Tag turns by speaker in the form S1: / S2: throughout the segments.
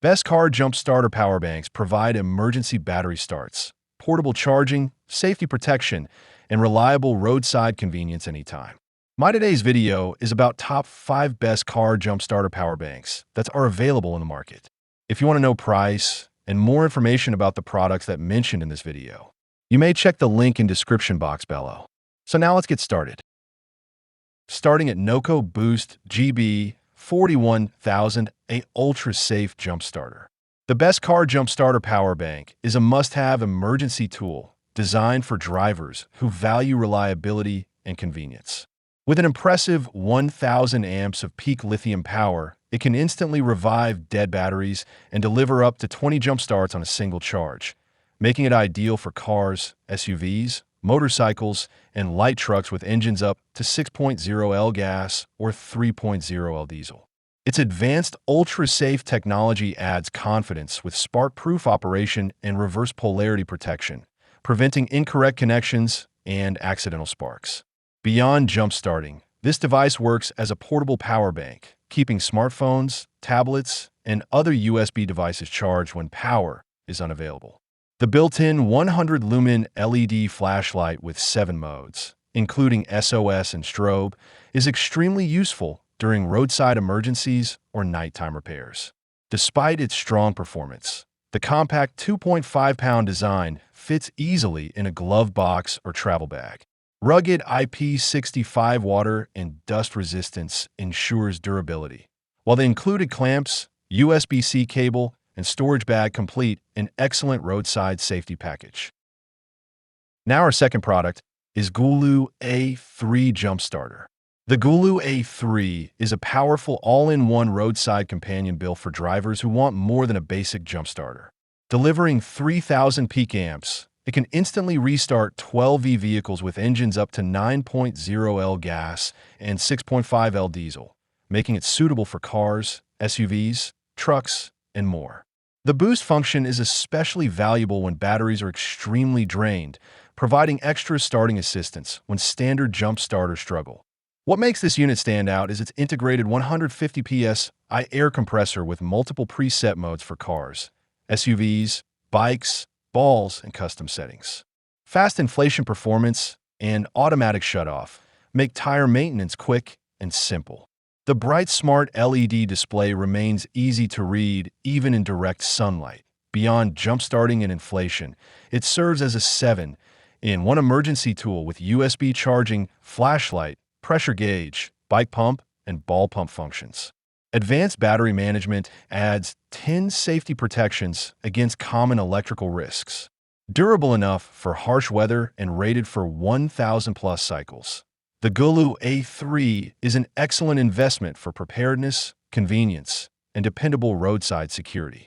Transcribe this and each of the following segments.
S1: Best car jump starter power banks provide emergency battery starts, portable charging, safety protection, and reliable roadside convenience anytime. My today's video is about top 5 best car jump starter power banks that are available in the market. If you want to know price and more information about the products that mentioned in this video, you may check the link in description box below. So now let's get started. Starting at Noco Boost GB 41000, a ultra-safe jump starter. The best car jump starter power bank is a must-have emergency tool designed for drivers who value reliability and convenience. With an impressive 1,000 amps of peak lithium power, it can instantly revive dead batteries and deliver up to 20 jump starts on a single charge, making it ideal for cars, SUVs, motorcycles, and light trucks with engines up to 6.0L gas or 3.0L diesel. Its advanced ultra-safe technology adds confidence with spark-proof operation and reverse polarity protection, preventing incorrect connections and accidental sparks. Beyond jump starting, this device works as a portable power bank, keeping smartphones, tablets, and other USB devices charged when power is unavailable. The built-in 100-lumen LED flashlight with 7 modes, including SOS and strobe, is extremely useful during roadside emergencies or nighttime repairs. Despite its strong performance, the compact 2.5-pound design fits easily in a glove box or travel bag. Rugged IP65 water and dust resistance ensures durability, while the included clamps, USB-C cable, and storage bag complete an excellent roadside safety package. Now our second product is Gulu A3 Jump Starter. The Gulu A3 is a powerful all-in-one roadside companion built for drivers who want more than a basic jump starter. Delivering 3,000 peak amps, it can instantly restart 12V vehicles with engines up to 9.0L gas and 6.5L diesel, making it suitable for cars, SUVs, trucks, and more. The boost function is especially valuable when batteries are extremely drained, providing extra starting assistance when standard jump starters struggle. What makes this unit stand out is its integrated 150 PSI air compressor with multiple preset modes for cars, SUVs, bikes, balls, and custom settings. Fast inflation performance and automatic shutoff make tire maintenance quick and simple. The bright smart LED display remains easy to read even in direct sunlight. Beyond jump starting and inflation, it serves as a 7-in-1 emergency tool with USB charging, flashlight, pressure gauge, bike pump, and ball pump functions. Advanced battery management adds 10 safety protections against common electrical risks. Durable enough for harsh weather and rated for 1,000+ cycles. The Gulu A3 is an excellent investment for preparedness, convenience, and dependable roadside security.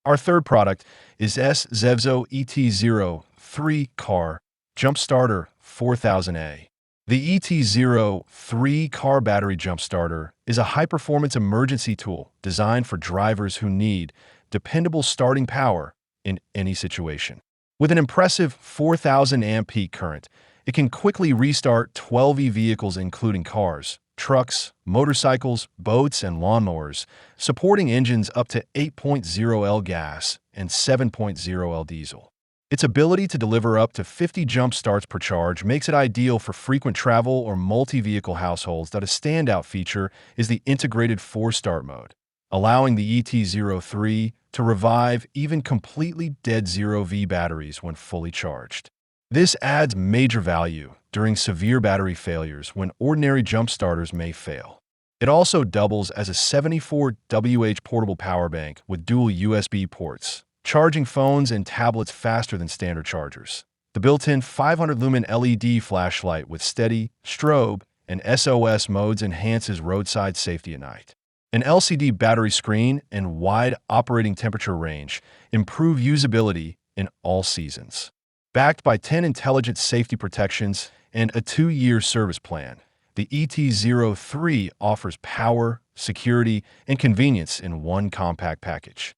S1: Our third product is Zevzo ET03 Car Jump Starter 4000A. The ET03 car battery jump starter is a high-performance emergency tool designed for drivers who need dependable starting power in any situation. With an impressive 4,000 amp peak current, it can quickly restart 12E vehicles including cars, trucks, motorcycles, boats, and lawnmowers, supporting engines up to 8.0L gas and 7.0L diesel. Its ability to deliver up to 50 jump starts per charge makes it ideal for frequent travel or multi-vehicle households. That a standout feature is the integrated 4-start mode, allowing the ET03 to revive even completely dead 0V batteries when fully charged. This adds major value during severe battery failures when ordinary jump starters may fail. It also doubles as a 74Wh portable power bank with dual USB ports, charging phones and tablets faster than standard chargers. The built-in 500-lumen LED flashlight with steady, strobe, and SOS modes enhances roadside safety at night. An LCD battery screen and wide operating temperature range improve usability in all seasons. Backed by 10 intelligent safety protections and a 2-year service plan, the ET03 offers power, security, and convenience in one compact package.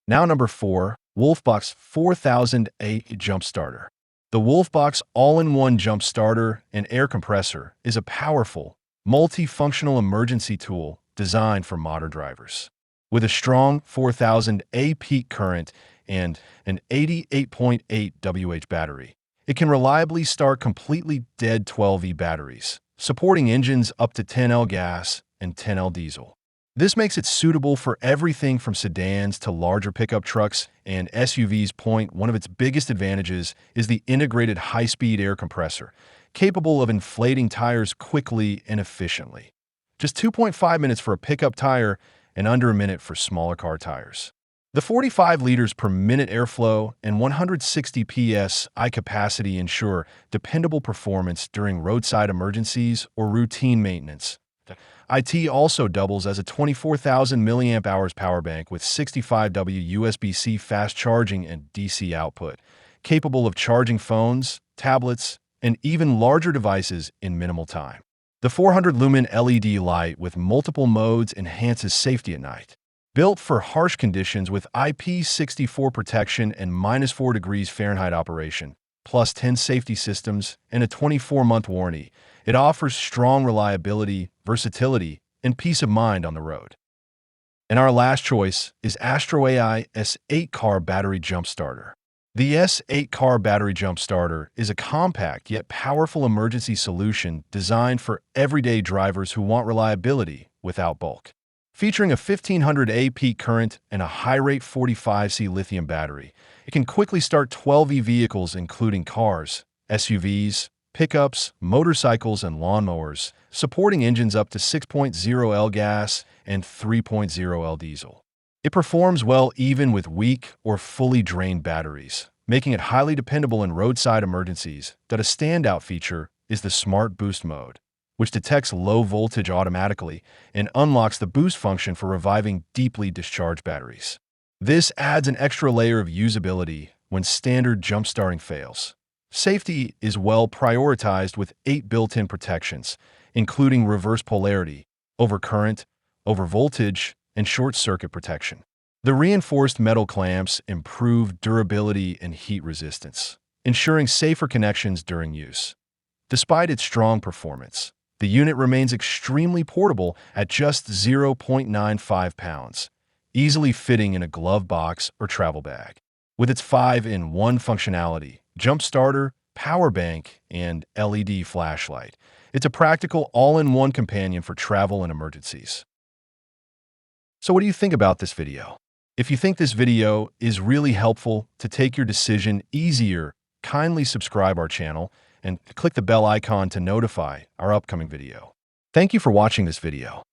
S1: Now number 4, Wolfbox 4000A Jump Starter. The Wolfbox all-in-one jump starter and air compressor is a powerful, multifunctional emergency tool designed for modern drivers. With a strong 4,000 A peak current and an 88.8 Wh battery, it can reliably start completely dead 12V batteries, supporting engines up to 10L gas and 10L diesel. This makes it suitable for everything from sedans to larger pickup trucks and SUVs. One of its biggest advantages is the integrated high-speed air compressor, capable of inflating tires quickly and efficiently. Just 2.5 minutes for a pickup tire and under a minute for smaller car tires. The 45 liters per minute airflow and 160 psi capacity ensure dependable performance during roadside emergencies or routine maintenance. IT also doubles as a 24,000 mAh power bank with 65W USB-C fast charging and DC output, capable of charging phones, tablets, and even larger devices in minimal time. The 400-lumen LED light with multiple modes enhances safety at night. Built for harsh conditions with IP64 protection and -4 degrees Fahrenheit operation, plus 10 safety systems and a 24-month warranty, it offers strong reliability, versatility, and peace of mind on the road. And our last choice is Astro AI S8 Car Battery Jump Starter. The S8 Car Battery Jump Starter is a compact yet powerful emergency solution designed for everyday drivers who want reliability without bulk. Featuring a 1500 A peak current and a high-rate 45C lithium battery, it can quickly start 12E vehicles including cars, SUVs, pickups, motorcycles, and lawnmowers, supporting engines up to 6.0L gas and 3.0L diesel. It performs well even with weak or fully drained batteries, making it highly dependable in roadside emergencies. A standout feature is the Smart Boost mode, which detects low voltage automatically and unlocks the boost function for reviving deeply discharged batteries. This adds an extra layer of usability when standard jump-starting fails. Safety is well prioritized with 8 built-in protections, including reverse polarity, overcurrent, overvoltage, and short-circuit protection. The reinforced metal clamps improve durability and heat resistance, ensuring safer connections during use. Despite its strong performance, the unit remains extremely portable at just 0.95 pounds, easily fitting in a glove box or travel bag. With its 5-in-1 functionality, jump starter, power bank, and LED flashlight, it's a practical all-in-one companion for travel and emergencies. So what do you think about this video? If you think this video is really helpful to take your decision easier, kindly subscribe our channel and click the bell icon to notify our upcoming video. Thank you for watching this video.